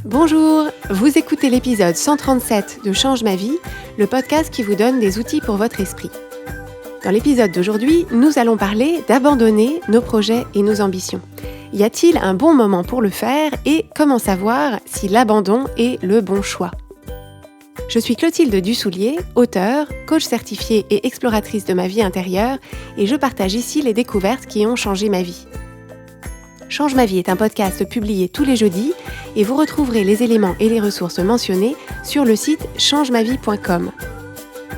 Bonjour, vous écoutez l'épisode 137 de Change ma vie, le podcast qui vous donne des outils pour votre esprit. Dans l'épisode d'aujourd'hui, nous allons parler d'abandonner nos projets et nos ambitions. Y a-t-il un bon moment pour le faire et comment savoir si l'abandon est le bon choix ? Je suis Clotilde Dussoulier, auteure, coach certifiée et exploratrice de ma vie intérieure et je partage ici les découvertes qui ont changé ma vie. Change ma vie est un podcast publié tous les jeudis et vous retrouverez les éléments et les ressources mentionnés sur le site changemavie.com.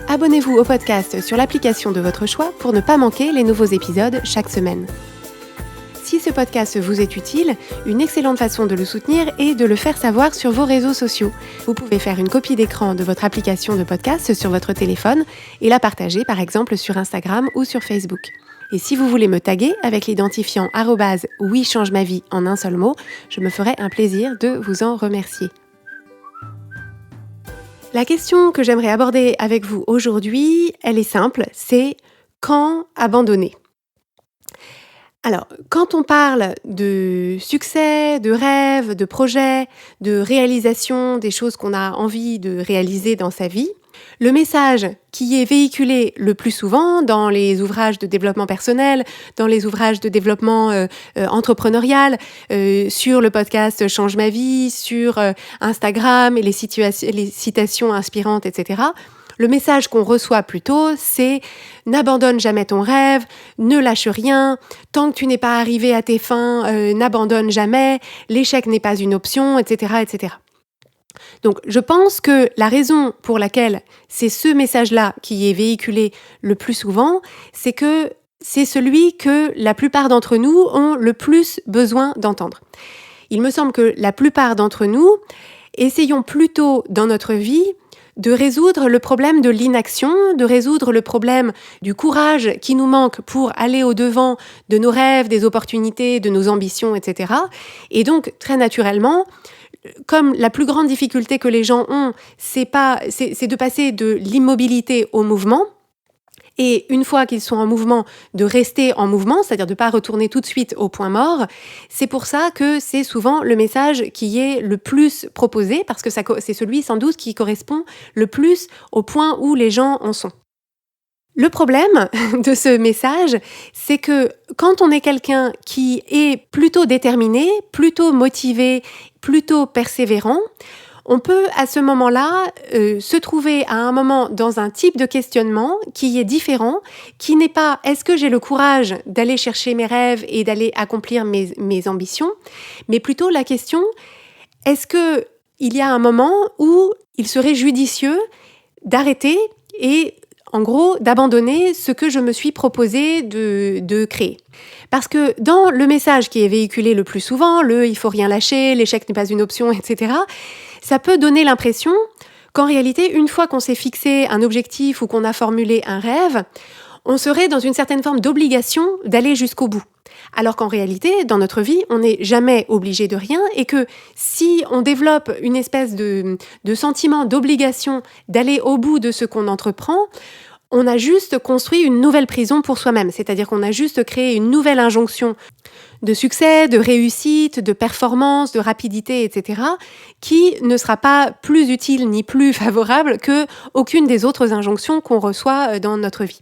Abonnez-vous au podcast sur l'application de votre choix pour ne pas manquer les nouveaux épisodes chaque semaine. Si ce podcast vous est utile, une excellente façon de le soutenir est de le faire savoir sur vos réseaux sociaux. Vous pouvez faire une copie d'écran de votre application de podcast sur votre téléphone et la partager par exemple sur Instagram ou sur Facebook. Et si vous voulez me taguer avec l'identifiant @oui-change-ma-vie en un seul mot, je me ferai un plaisir de vous en remercier. La question que j'aimerais aborder avec vous aujourd'hui, elle est simple, c'est quand abandonner ? Alors, quand on parle de succès, de rêve, de projet, de réalisation, des choses qu'on a envie de réaliser dans sa vie, le message qui est véhiculé le plus souvent dans les ouvrages de développement personnel, dans les ouvrages de développement entrepreneurial, sur le podcast Change ma vie, sur Instagram et les citations inspirantes, etc., le message qu'on reçoit plutôt, c'est « n'abandonne jamais ton rêve, ne lâche rien, tant que tu n'es pas arrivé à tes fins, n'abandonne jamais, l'échec n'est pas une option, etc. etc. » Donc, je pense que la raison pour laquelle c'est ce message-là qui est véhiculé le plus souvent, c'est que c'est celui que la plupart d'entre nous ont le plus besoin d'entendre. Il me semble que la plupart d'entre nous essayons plutôt dans notre vie de résoudre le problème de l'inaction, de résoudre le problème du courage qui nous manque pour aller au-devant de nos rêves, des opportunités, de nos ambitions, etc. Et donc, très naturellement, comme la plus grande difficulté que les gens ont, c'est de passer de l'immobilité au mouvement, et une fois qu'ils sont en mouvement, de rester en mouvement, c'est-à-dire de ne pas retourner tout de suite au point mort. C'est pour ça que c'est souvent le message qui est le plus proposé, parce que c'est celui sans doute qui correspond le plus au point où les gens en sont. Le problème de ce message, c'est que quand on est quelqu'un qui est plutôt déterminé, plutôt motivé, plutôt persévérant, on peut à ce moment-là se trouver à un moment dans un type de questionnement qui est différent, qui n'est pas « est-ce que j'ai le courage d'aller chercher mes rêves et d'aller accomplir mes ambitions ?» mais plutôt la question « est-ce qu'il y a un moment où il serait judicieux d'arrêter et en gros, d'abandonner ce que je me suis proposé de créer. » Parce que dans le message qui est véhiculé le plus souvent, il faut rien lâcher, l'échec n'est pas une option, etc., ça peut donner l'impression qu'en réalité, une fois qu'on s'est fixé un objectif ou qu'on a formulé un rêve, on serait dans une certaine forme d'obligation d'aller jusqu'au bout. Alors qu'en réalité, dans notre vie, on n'est jamais obligé de rien et que si on développe une espèce de sentiment d'obligation d'aller au bout de ce qu'on entreprend, on a juste construit une nouvelle prison pour soi-même. C'est-à-dire qu'on a juste créé une nouvelle injonction de succès, de réussite, de performance, de rapidité, etc., qui ne sera pas plus utile ni plus favorable que aucune des autres injonctions qu'on reçoit dans notre vie.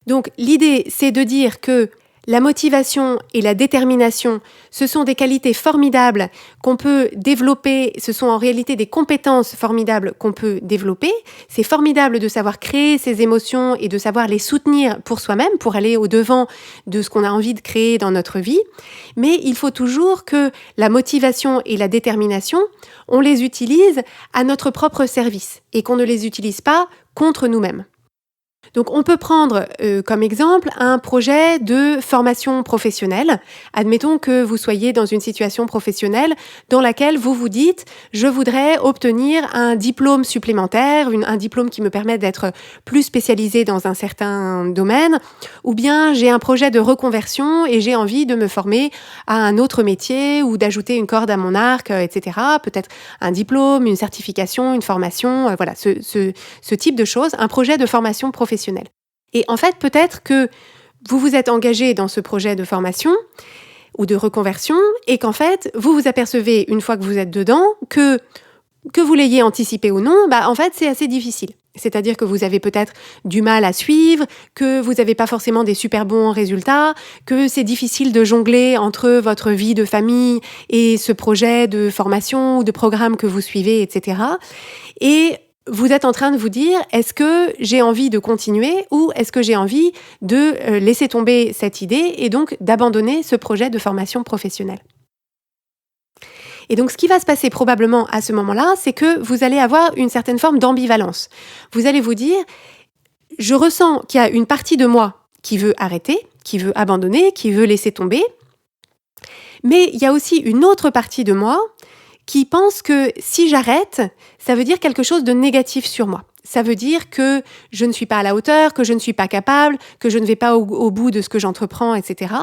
Donc l'idée, c'est de dire que la motivation et la détermination, ce sont des qualités formidables qu'on peut développer, ce sont en réalité des compétences formidables qu'on peut développer. C'est formidable de savoir créer ces émotions et de savoir les soutenir pour soi-même, pour aller au-devant de ce qu'on a envie de créer dans notre vie. Mais il faut toujours que la motivation et la détermination, on les utilise à notre propre service et qu'on ne les utilise pas contre nous-mêmes. Donc on peut prendre comme exemple un projet de formation professionnelle. Admettons que vous soyez dans une situation professionnelle dans laquelle vous vous dites « je voudrais obtenir un diplôme supplémentaire, un diplôme qui me permette d'être plus spécialisé dans un certain domaine » ou bien « j'ai un projet de reconversion et j'ai envie de me former à un autre métier ou d'ajouter une corde à mon arc, etc. » Peut-être un diplôme, une certification, une formation, voilà, ce type de choses, un projet de formation professionnelle. Et en fait, peut-être que vous vous êtes engagé dans ce projet de formation ou de reconversion et qu'en fait, vous vous apercevez, une fois que vous êtes dedans, que vous l'ayez anticipé ou non, en fait, c'est assez difficile. C'est-à-dire que vous avez peut-être du mal à suivre, que vous n'avez pas forcément des super bons résultats, que c'est difficile de jongler entre votre vie de famille et ce projet de formation ou de programme que vous suivez, etc. Et vous êtes en train de vous dire, est-ce que j'ai envie de continuer ou est-ce que j'ai envie de laisser tomber cette idée et donc d'abandonner ce projet de formation professionnelle ? Et donc, ce qui va se passer probablement à ce moment-là, c'est que vous allez avoir une certaine forme d'ambivalence. Vous allez vous dire, je ressens qu'il y a une partie de moi qui veut arrêter, qui veut abandonner, qui veut laisser tomber, mais il y a aussi une autre partie de moi qui pense que si j'arrête, ça veut dire quelque chose de négatif sur moi. Ça veut dire que je ne suis pas à la hauteur, que je ne suis pas capable, que je ne vais pas au bout de ce que j'entreprends, etc.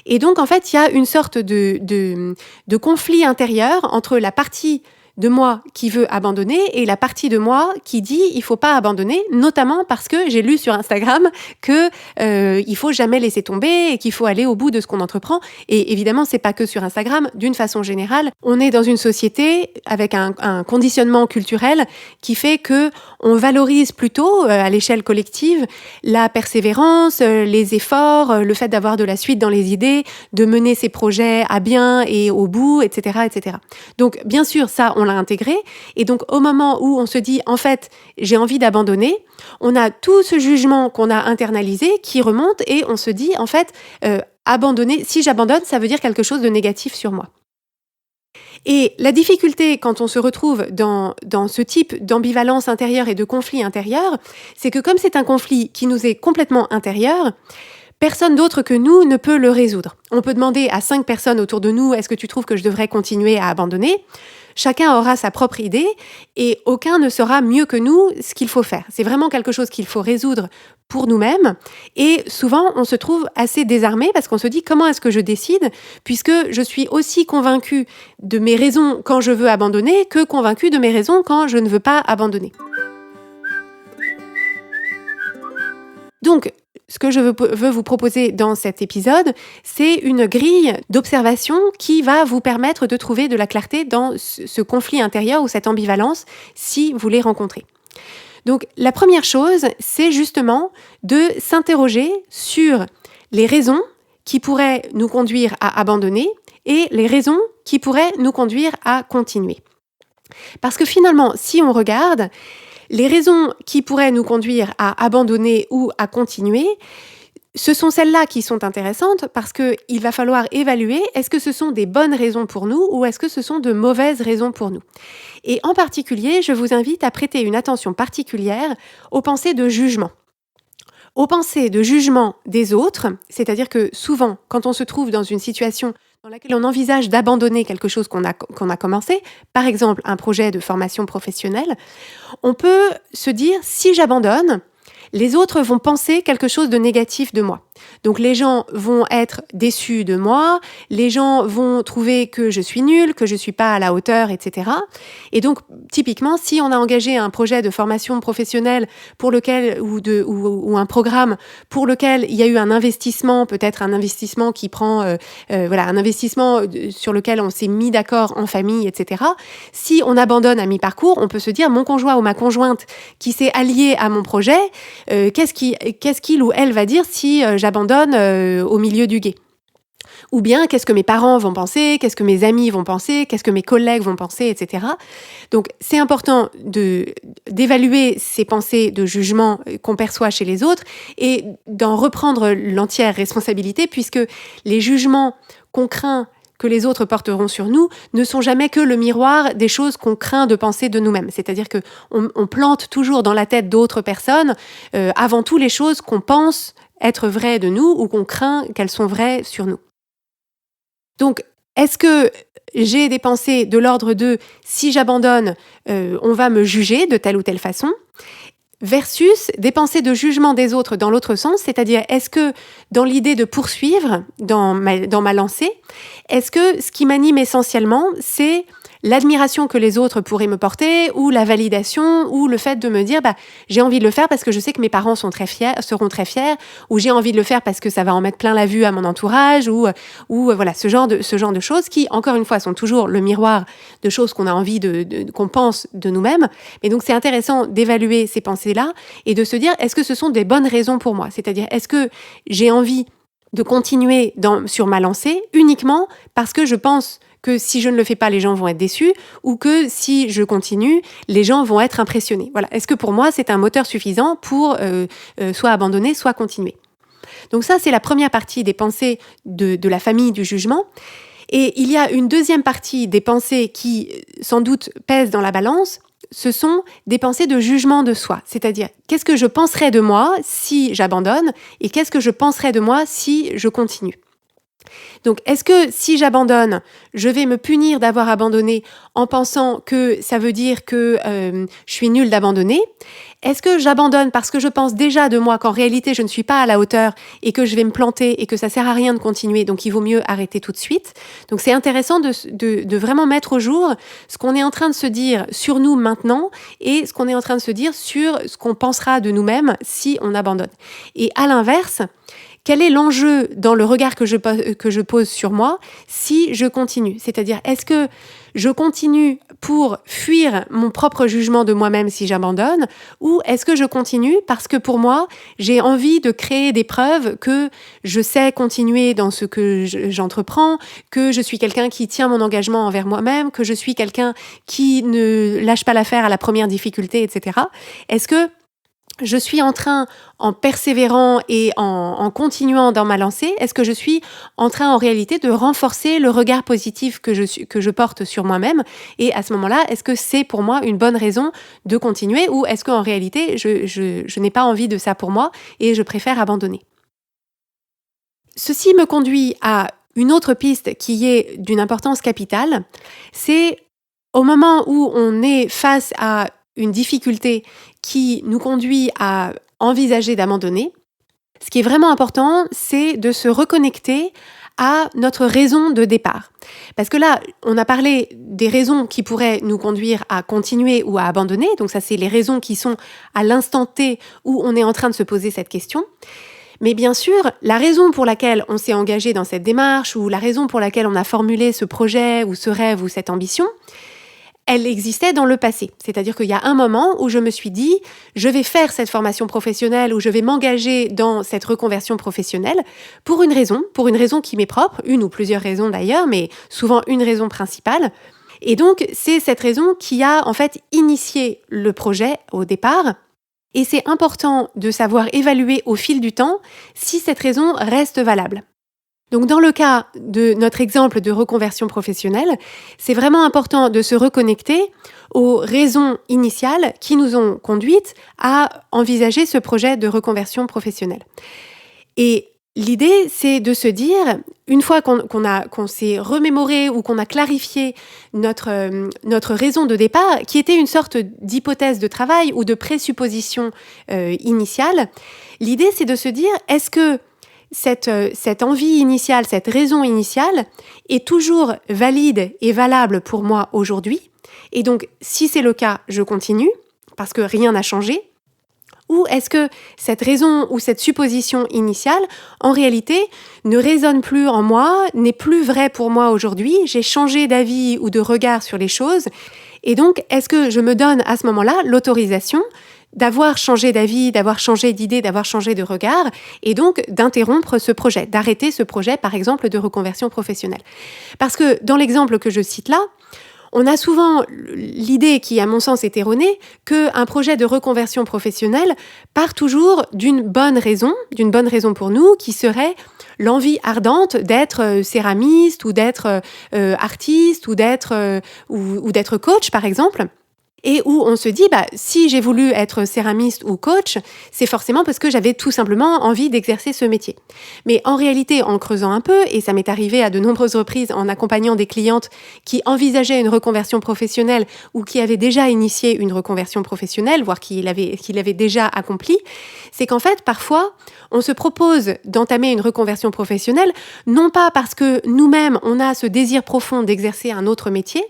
Et donc, en fait, il y a une sorte de conflit intérieur entre la partie de moi qui veut abandonner et la partie de moi qui dit il faut pas abandonner, notamment parce que j'ai lu sur Instagram que il faut jamais laisser tomber et qu'il faut aller au bout de ce qu'on entreprend. Et évidemment, c'est pas que sur Instagram. D'une façon générale, on est dans une société avec un conditionnement culturel qui fait que on valorise plutôt à l'échelle collective la persévérance, les efforts, le fait d'avoir de la suite dans les idées, de mener ses projets à bien et au bout, etc., etc. Donc, bien sûr, ça, on l'a intégré. Et donc, au moment où on se dit, en fait, j'ai envie d'abandonner, on a tout ce jugement qu'on a internalisé qui remonte et on se dit, en fait, abandonner, si j'abandonne, ça veut dire quelque chose de négatif sur moi. Et la difficulté quand on se retrouve dans ce type d'ambivalence intérieure et de conflit intérieur, c'est que comme c'est un conflit qui nous est complètement intérieur, personne d'autre que nous ne peut le résoudre. On peut demander à 5 personnes autour de nous, est-ce que tu trouves que je devrais continuer à abandonner ? Chacun aura sa propre idée et aucun ne saura mieux que nous ce qu'il faut faire. C'est vraiment quelque chose qu'il faut résoudre pour nous-mêmes et souvent on se trouve assez désarmé parce qu'on se dit comment est-ce que je décide puisque je suis aussi convaincue de mes raisons quand je veux abandonner que convaincue de mes raisons quand je ne veux pas abandonner. Donc, ce que je veux vous proposer dans cet épisode, c'est une grille d'observation qui va vous permettre de trouver de la clarté dans ce conflit intérieur ou cette ambivalence si vous les rencontrez. Donc, la première chose, c'est justement de s'interroger sur les raisons qui pourraient nous conduire à abandonner et les raisons qui pourraient nous conduire à continuer. Parce que finalement, si on regarde, les raisons qui pourraient nous conduire à abandonner ou à continuer, ce sont celles-là qui sont intéressantes parce qu'il va falloir évaluer est-ce que ce sont des bonnes raisons pour nous ou est-ce que ce sont de mauvaises raisons pour nous. Et en particulier, je vous invite à prêter une attention particulière aux pensées de jugement. Aux pensées de jugement des autres, c'est-à-dire que souvent, quand on se trouve dans une situation dans laquelle on envisage d'abandonner quelque chose qu'on a commencé, par exemple un projet de formation professionnelle, on peut se dire, si j'abandonne, les autres vont penser quelque chose de négatif de moi. Donc les gens vont être déçus de moi, les gens vont trouver que je suis nulle, que je suis pas à la hauteur, etc. Et donc typiquement, si on a engagé un projet de formation professionnelle pour lequel ou un programme pour lequel il y a eu un investissement, peut-être un investissement qui prend, un investissement sur lequel on s'est mis d'accord en famille, etc. Si on abandonne à mi-parcours, on peut se dire mon conjoint ou ma conjointe qui s'est allié à mon projet, qu'est-ce qu'il ou elle va dire si j'abandonne au milieu du gué ? Ou bien, qu'est-ce que mes parents vont penser ? Qu'est-ce que mes amis vont penser ? Qu'est-ce que mes collègues vont penser, etc. Donc, c'est important d'évaluer ces pensées de jugement qu'on perçoit chez les autres et d'en reprendre l'entière responsabilité puisque les jugements qu'on craint que les autres porteront sur nous ne sont jamais que le miroir des choses qu'on craint de penser de nous-mêmes. C'est-à-dire qu'on plante toujours dans la tête d'autres personnes avant tout les choses qu'on pense être vraies de nous ou qu'on craint qu'elles sont vraies sur nous. Donc, est-ce que j'ai des pensées de l'ordre de « si j'abandonne, on va me juger de telle ou telle façon » versus des pensées de jugement des autres dans l'autre sens, c'est-à-dire est-ce que dans l'idée de poursuivre dans ma lancée, est-ce que ce qui m'anime essentiellement, c'est l'admiration que les autres pourraient me porter, ou la validation, ou le fait de me dire j'ai envie de le faire parce que je sais que mes parents seront très fiers, ou j'ai envie de le faire parce que ça va en mettre plein la vue à mon entourage, ou voilà, ce genre de choses qui, encore une fois, sont toujours le miroir de choses qu'on a envie qu'on pense de nous-mêmes. Mais donc c'est intéressant d'évaluer ces pensées-là et de se dire, est-ce que ce sont des bonnes raisons pour moi? C'est-à-dire, est-ce que j'ai envie de continuer sur ma lancée uniquement parce que je pense que si je ne le fais pas, les gens vont être déçus, ou que si je continue, les gens vont être impressionnés. Voilà. Est-ce que pour moi, c'est un moteur suffisant pour soit abandonner, soit continuer? Donc ça, c'est la première partie des pensées de la famille du jugement. Et il y a une deuxième partie des pensées qui, sans doute, pèsent dans la balance. Ce sont des pensées de jugement de soi. C'est-à-dire, qu'est-ce que je penserais de moi si j'abandonne et qu'est-ce que je penserais de moi si je continue? Donc, est-ce que si j'abandonne, je vais me punir d'avoir abandonné en pensant que ça veut dire que je suis nulle d'abandonner? Est-ce que j'abandonne parce que je pense déjà de moi qu'en réalité je ne suis pas à la hauteur et que je vais me planter et que ça sert à rien de continuer, donc il vaut mieux arrêter tout de suite? Donc c'est intéressant de vraiment mettre au jour ce qu'on est en train de se dire sur nous maintenant et ce qu'on est en train de se dire sur ce qu'on pensera de nous-mêmes si on abandonne. Et à l'inverse, quel est l'enjeu dans le regard que je pose sur moi si je continue? C'est-à-dire, est-ce que je continue pour fuir mon propre jugement de moi-même si j'abandonne, ou est-ce que je continue parce que pour moi, j'ai envie de créer des preuves que je sais continuer dans ce que j'entreprends, que je suis quelqu'un qui tient mon engagement envers moi-même, que je suis quelqu'un qui ne lâche pas l'affaire à la première difficulté, etc. Est-ce que je suis en train, en persévérant et en continuant dans ma lancée, est-ce que je suis en train en réalité de renforcer le regard positif que je porte sur moi-même? Et à ce moment-là, est-ce que c'est pour moi une bonne raison de continuer, ou est-ce qu'en réalité, je n'ai pas envie de ça pour moi et je préfère abandonner? Ceci me conduit à une autre piste qui est d'une importance capitale, c'est au moment où on est face à une difficulté qui nous conduit à envisager d'abandonner, ce qui est vraiment important, c'est de se reconnecter à notre raison de départ. Parce que là, on a parlé des raisons qui pourraient nous conduire à continuer ou à abandonner. Donc ça, c'est les raisons qui sont à l'instant T où on est en train de se poser cette question. Mais bien sûr, la raison pour laquelle on s'est engagé dans cette démarche, ou la raison pour laquelle on a formulé ce projet ou ce rêve ou cette ambition, elle existait dans le passé. C'est-à-dire qu'il y a un moment où je me suis dit, je vais faire cette formation professionnelle ou je vais m'engager dans cette reconversion professionnelle pour une raison qui m'est propre, une ou plusieurs raisons d'ailleurs, mais souvent une raison principale. Et donc, c'est cette raison qui a en fait initié le projet au départ. Et c'est important de savoir évaluer au fil du temps si cette raison reste valable. Donc dans le cas de notre exemple de reconversion professionnelle, c'est vraiment important de se reconnecter aux raisons initiales qui nous ont conduites à envisager ce projet de reconversion professionnelle. Et l'idée, c'est de se dire, une fois qu'on s'est remémoré ou qu'on a clarifié notre raison de départ, qui était une sorte d'hypothèse de travail ou de présupposition initiale, l'idée, c'est de se dire, est-ce que cette envie initiale, cette raison initiale est toujours valide et valable pour moi aujourd'hui? Et donc, si c'est le cas, je continue parce que rien n'a changé. Ou est-ce que cette raison ou cette supposition initiale, en réalité, ne résonne plus en moi, n'est plus vraie pour moi aujourd'hui? J'ai changé d'avis ou de regard sur les choses. Et donc, est-ce que je me donne à ce moment-là l'autorisation d'avoir changé d'avis, d'avoir changé d'idée, d'avoir changé de regard, et donc d'interrompre ce projet, d'arrêter ce projet, par exemple, de reconversion professionnelle? Parce que dans l'exemple que je cite là, on a souvent l'idée, qui à mon sens est erronée, qu'un projet de reconversion professionnelle part toujours d'une bonne raison pour nous, qui serait l'envie ardente d'être céramiste ou d'être artiste ou d'être coach, par exemple. Et où on se dit, si j'ai voulu être céramiste ou coach, c'est forcément parce que j'avais tout simplement envie d'exercer ce métier. Mais en réalité, en creusant un peu, et ça m'est arrivé à de nombreuses reprises en accompagnant des clientes qui envisageaient une reconversion professionnelle ou qui avaient déjà initié une reconversion professionnelle, voire qui l'avaient déjà accomplie, c'est qu'en fait, parfois, on se propose d'entamer une reconversion professionnelle, non pas parce que nous-mêmes, on a ce désir profond d'exercer un autre métier,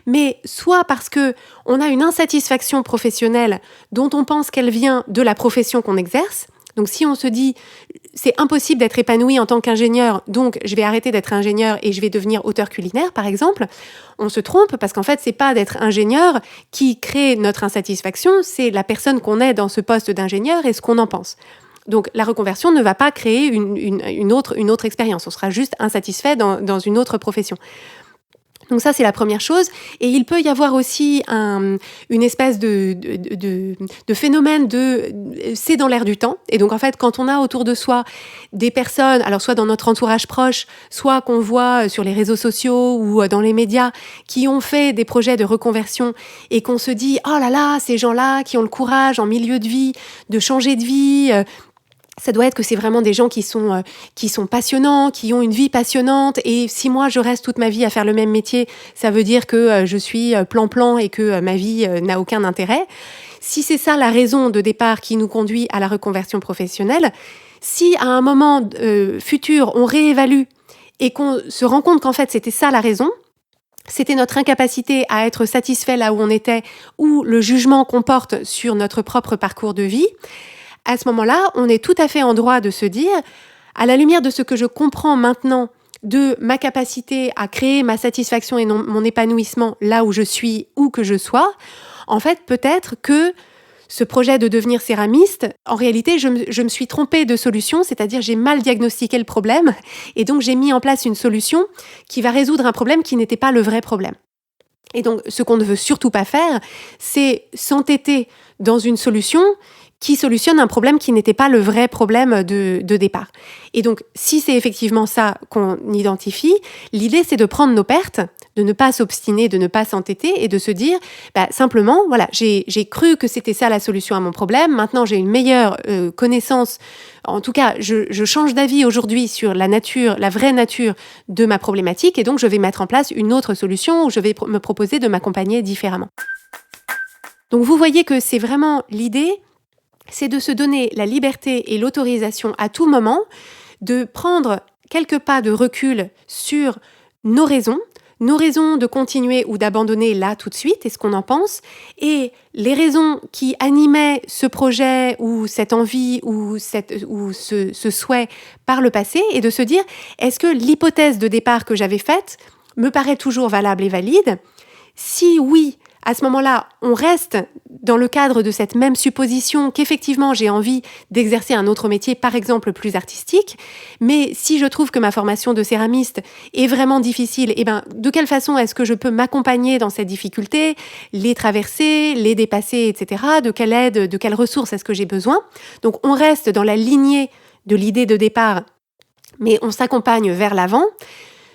mais soit parce qu'on a une insatisfaction professionnelle dont on pense qu'elle vient de la profession qu'on exerce. Donc si on se dit « c'est impossible d'être épanoui en tant qu'ingénieur, donc je vais arrêter d'être ingénieur et je vais devenir auteur culinaire », par exemple, on se trompe parce qu'en fait, c'est pas d'être ingénieur qui crée notre insatisfaction, c'est la personne qu'on est dans ce poste d'ingénieur et ce qu'on en pense. Donc la reconversion ne va pas créer une autre expérience, on sera juste insatisfait dans une autre profession. Donc ça, c'est la première chose. Et il peut y avoir aussi une espèce de phénomène c'est dans l'air du temps. Et donc, en fait, quand on a autour de soi des personnes, alors soit dans notre entourage proche, soit qu'on voit sur les réseaux sociaux ou dans les médias, qui ont fait des projets de reconversion et qu'on se dit « Oh là là, ces gens-là qui ont le courage en milieu de vie de changer de vie », ça doit être que c'est vraiment des gens qui sont passionnants, qui ont une vie passionnante. Et si moi, je reste toute ma vie à faire le même métier, ça veut dire que je suis plan-plan et que ma vie n'a aucun intérêt. Si c'est ça la raison de départ qui nous conduit à la reconversion professionnelle, si à un moment futur, on réévalue et qu'on se rend compte qu'en fait, c'était ça la raison, c'était notre incapacité à être satisfait là où on était ou le jugement qu'on porte sur notre propre parcours de vie, à ce moment-là, on est tout à fait en droit de se dire, à la lumière de ce que je comprends maintenant de ma capacité à créer ma satisfaction et mon épanouissement là où je suis, où que je sois, en fait, peut-être que ce projet de devenir céramiste, en réalité, je me suis trompée de solution, c'est-à-dire j'ai mal diagnostiqué le problème et donc j'ai mis en place une solution qui va résoudre un problème qui n'était pas le vrai problème. Et donc, ce qu'on ne veut surtout pas faire, c'est s'entêter dans une solution qui solutionne un problème qui n'était pas le vrai problème de départ. Et donc, si c'est effectivement ça qu'on identifie, l'idée, c'est de prendre nos pertes, de ne pas s'obstiner, de ne pas s'entêter et de se dire, simplement, voilà, j'ai cru que c'était ça la solution à mon problème, maintenant j'ai une meilleure connaissance, en tout cas, je change d'avis aujourd'hui sur la nature, la vraie nature de ma problématique et donc je vais mettre en place une autre solution où je vais me proposer de m'accompagner différemment. Donc, vous voyez que c'est vraiment l'idée, c'est de se donner la liberté et l'autorisation à tout moment de prendre quelques pas de recul sur nos raisons de continuer ou d'abandonner là tout de suite et ce qu'on en pense, et les raisons qui animaient ce projet ou cette envie ou ce souhait par le passé, et de se dire, est-ce que l'hypothèse de départ que j'avais faite me paraît toujours valable et valide ? Si oui, à ce moment-là, on reste dans le cadre de cette même supposition qu'effectivement j'ai envie d'exercer un autre métier, par exemple plus artistique, mais si je trouve que ma formation de céramiste est vraiment difficile, de quelle façon est-ce que je peux m'accompagner dans cette difficulté, les traverser, les dépasser, etc. De quelle aide, de quelles ressources est-ce que j'ai besoin ? Donc on reste dans la lignée de l'idée de départ, mais on s'accompagne vers l'avant.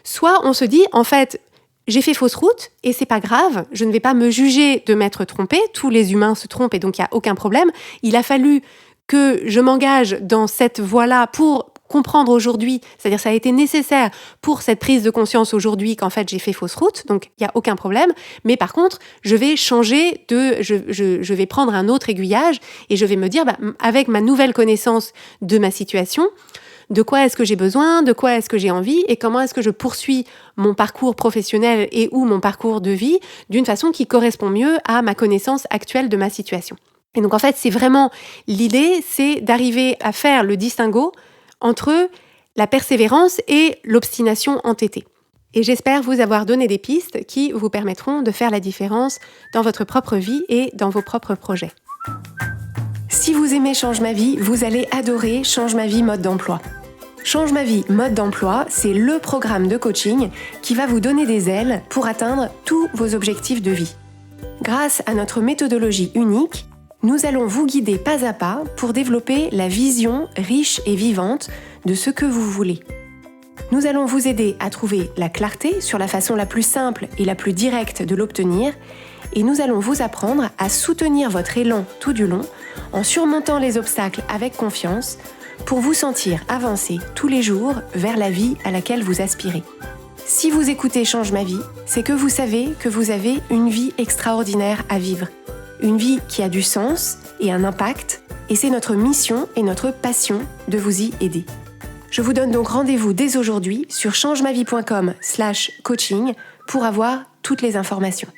Soit on se dit, en fait, j'ai fait fausse route et c'est pas grave, je ne vais pas me juger de m'être trompée, tous les humains se trompent et donc il n'y a aucun problème. Il a fallu que je m'engage dans cette voie-là pour comprendre aujourd'hui, c'est-à-dire ça a été nécessaire pour cette prise de conscience aujourd'hui qu'en fait j'ai fait fausse route, donc il n'y a aucun problème. Mais par contre, je vais changer je vais prendre un autre aiguillage et je vais me dire, avec ma nouvelle connaissance de ma situation, de quoi est-ce que j'ai besoin, de quoi est-ce que j'ai envie et comment est-ce que je poursuis mon parcours professionnel et ou mon parcours de vie d'une façon qui correspond mieux à ma connaissance actuelle de ma situation. Et donc en fait, c'est vraiment l'idée, c'est d'arriver à faire le distinguo entre la persévérance et l'obstination entêtée. Et j'espère vous avoir donné des pistes qui vous permettront de faire la différence dans votre propre vie et dans vos propres projets. Si vous aimez Change ma vie, vous allez adorer Change ma vie mode d'emploi. Change ma vie mode d'emploi, c'est le programme de coaching qui va vous donner des ailes pour atteindre tous vos objectifs de vie. Grâce à notre méthodologie unique, nous allons vous guider pas à pas pour développer la vision riche et vivante de ce que vous voulez. Nous allons vous aider à trouver la clarté sur la façon la plus simple et la plus directe de l'obtenir, et nous allons vous apprendre à soutenir votre élan tout du long en surmontant les obstacles avec confiance pour vous sentir avancer tous les jours vers la vie à laquelle vous aspirez. Si vous écoutez Change ma vie, c'est que vous savez que vous avez une vie extraordinaire à vivre. Une vie qui a du sens et un impact, et c'est notre mission et notre passion de vous y aider. Je vous donne donc rendez-vous dès aujourd'hui sur changemavie.com/coaching pour avoir toutes les informations.